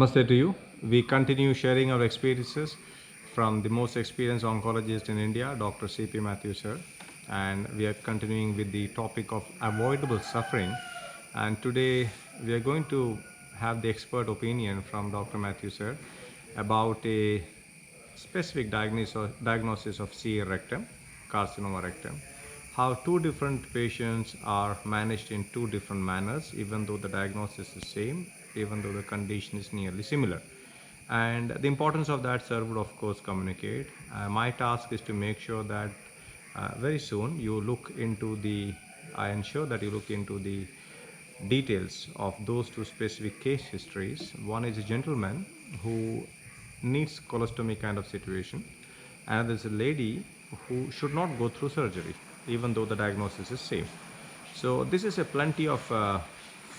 Namaste to you. We continue sharing our experiences from the most experienced oncologist in India, Dr. C.P. Matthew sir. And we are continuing with the topic of avoidable suffering. And today we are going to have the expert opinion from Dr. Matthew sir about a specific diagnosis of CA rectum, carcinoma rectum, how two different patients are managed in two different manners, even though the diagnosis is same, even though the condition is nearly similar. And the importance of that, sir, would of course communicate. My task is to make sure that very soon you look into I ensure that you look into the details of those two specific case histories. One is a gentleman who needs colostomy kind of situation, and there's a lady who should not go through surgery, even though the diagnosis is same. So this is a plenty of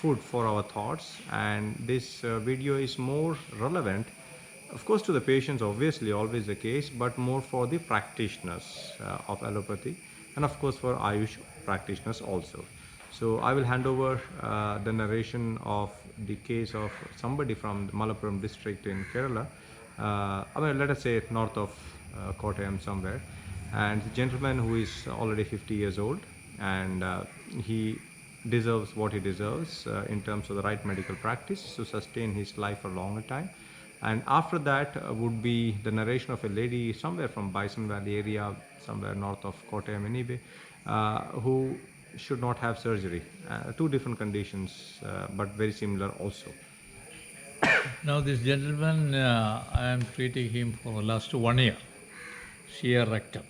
food for our thoughts, and this video is more relevant, of course, to the patients, obviously always the case, but more for the practitioners of allopathy, and of course for Ayush practitioners also. So I will hand over the narration of the case of somebody from the Malappuram district in Kerala. Let us say north of Kottayam somewhere, and the gentleman who is already 50 years old, and he deserves what he deserves in terms of the right medical practice to sustain his life for a longer time. And after that would be the narration of a lady somewhere from Bison Valley area, somewhere north of Kottayam anyway, who should not have surgery. Two different conditions, but very similar also. Now this gentleman, I am treating him for the last 1 year, CA rectum.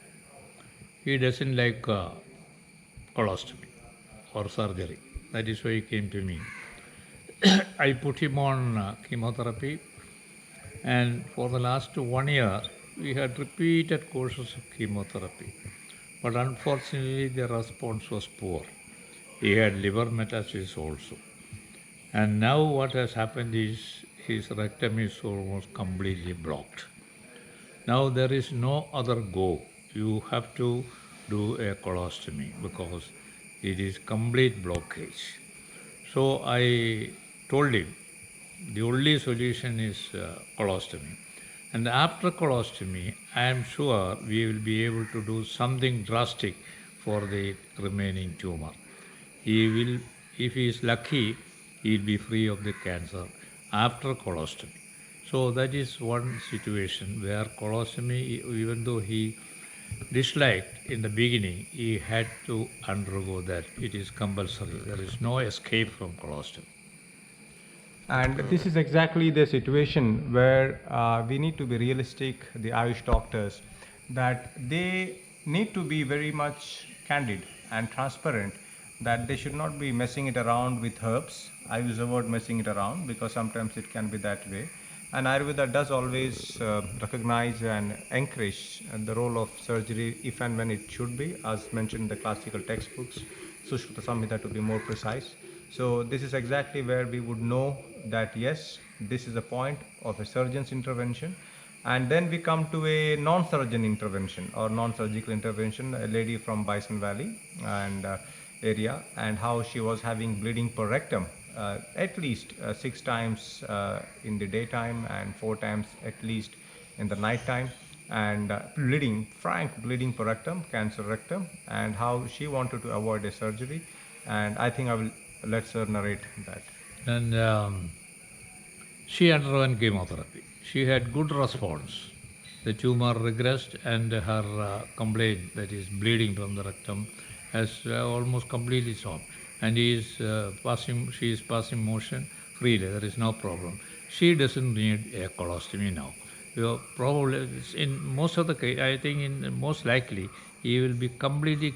He doesn't like colostomy or surgery. That is why he came to me. I put him on chemotherapy, and for the last 1 year, we had repeated courses of chemotherapy. But unfortunately, the response was poor. He had liver metastasis also. And now what has happened is his rectum is almost completely blocked. Now there is no other go. You have to do a colostomy because it is complete blockage. So I told him the only solution is colostomy. And after colostomy, I am sure we will be able to do something drastic for the remaining tumor. He will, if he is lucky, he will be free of the cancer after colostomy. So that is one situation where colostomy, even though he disliked in the beginning, he had to undergo that. It is compulsory. There is no escape from colostomy. And this is exactly the situation where we need to be realistic, the Ayush doctors, that they need to be very much candid and transparent, that they should not be messing it around with herbs. I use the word messing it around because sometimes it can be that way. And Ayurveda does always recognize and encourage the role of surgery if and when it should be, as mentioned in the classical textbooks, Sushruta Samhita to be more precise. So this is exactly where we would know that yes, this is the point of a surgeon's intervention. And then we come to a non-surgeon intervention or non-surgical intervention, a lady from Bison Valley and area, and how she was having bleeding per rectum at least 6 times in the daytime and 4 times at least in the night time, and frank bleeding per rectum, cancer rectum, and how she wanted to avoid a surgery. And I think I will let her narrate that. And she underwent chemotherapy. She had good response. The tumor regressed and her complaint, that is bleeding from the rectum, has almost completely stopped. And she is passing motion freely. There is no problem. She doesn't need a colostomy now. Probably in most of the case, I think most likely, she will be completely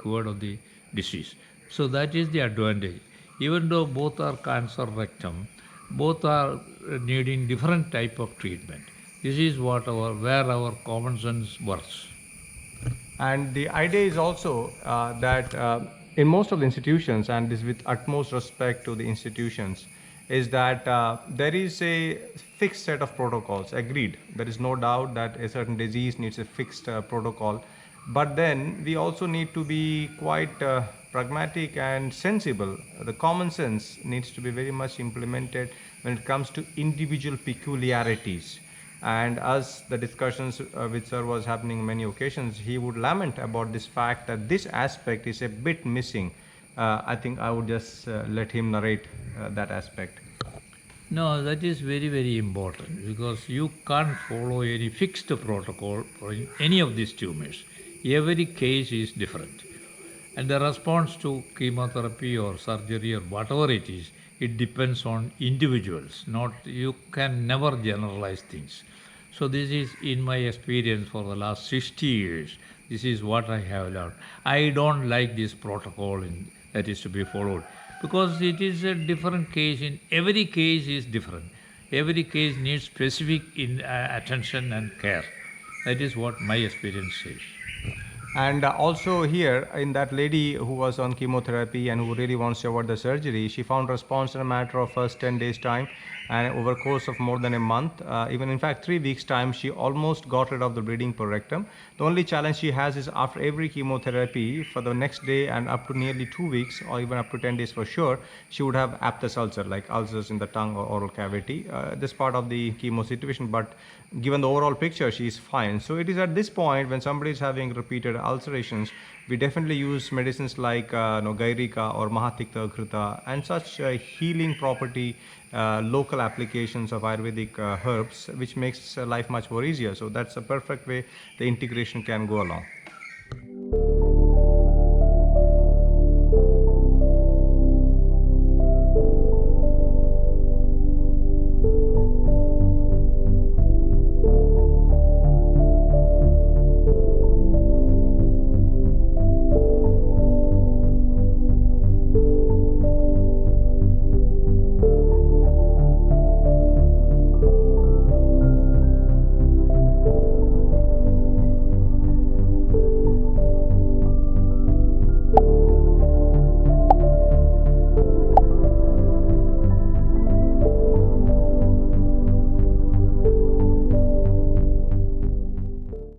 cured of the disease. So that is the advantage. Even though both are cancer rectum, both are needing different type of treatment. This is where our common sense works. And the idea is also that in most of the institutions, and this with utmost respect to the institutions, is that there is a fixed set of protocols, agreed. There is no doubt that a certain disease needs a fixed protocol. But then we also need to be quite pragmatic and sensible. The common sense needs to be very much implemented when it comes to individual peculiarities. And as the discussions with sir was happening many occasions, he would lament about this fact that this aspect is a bit missing. I think I would just let him narrate that aspect. No, that is very, very important because you can't follow any fixed protocol for any of these tumors. Every case is different. And the response to chemotherapy or surgery or whatever it is, it depends on individuals. Not you can never generalize things. So this is in my experience for the last 60 years. This is what I have learned. I don't like this protocol that is to be followed because it is a different case. In every case is different. Every case needs specific attention and care. That is what my experience says. And also here, in that lady who was on chemotherapy and who really wants to avoid the surgery, she found response in a matter of first 10 days time, and over a course of more than a month, even in fact 3 weeks time, she almost got rid of the bleeding per rectum. The only challenge she has is after every chemotherapy for the next day and up to nearly 2 weeks or even up to 10 days for sure, she would have aphthous ulcer, like ulcers in the tongue or oral cavity. This part of the chemo situation, but given the overall picture, she is fine. So it is at this point when somebody is having repeated ulcerations, we definitely use medicines like Gairika or Mahatikta Krita and such healing property local applications of Ayurvedic herbs, which makes life much more easier. So that's a perfect way the integration can go along.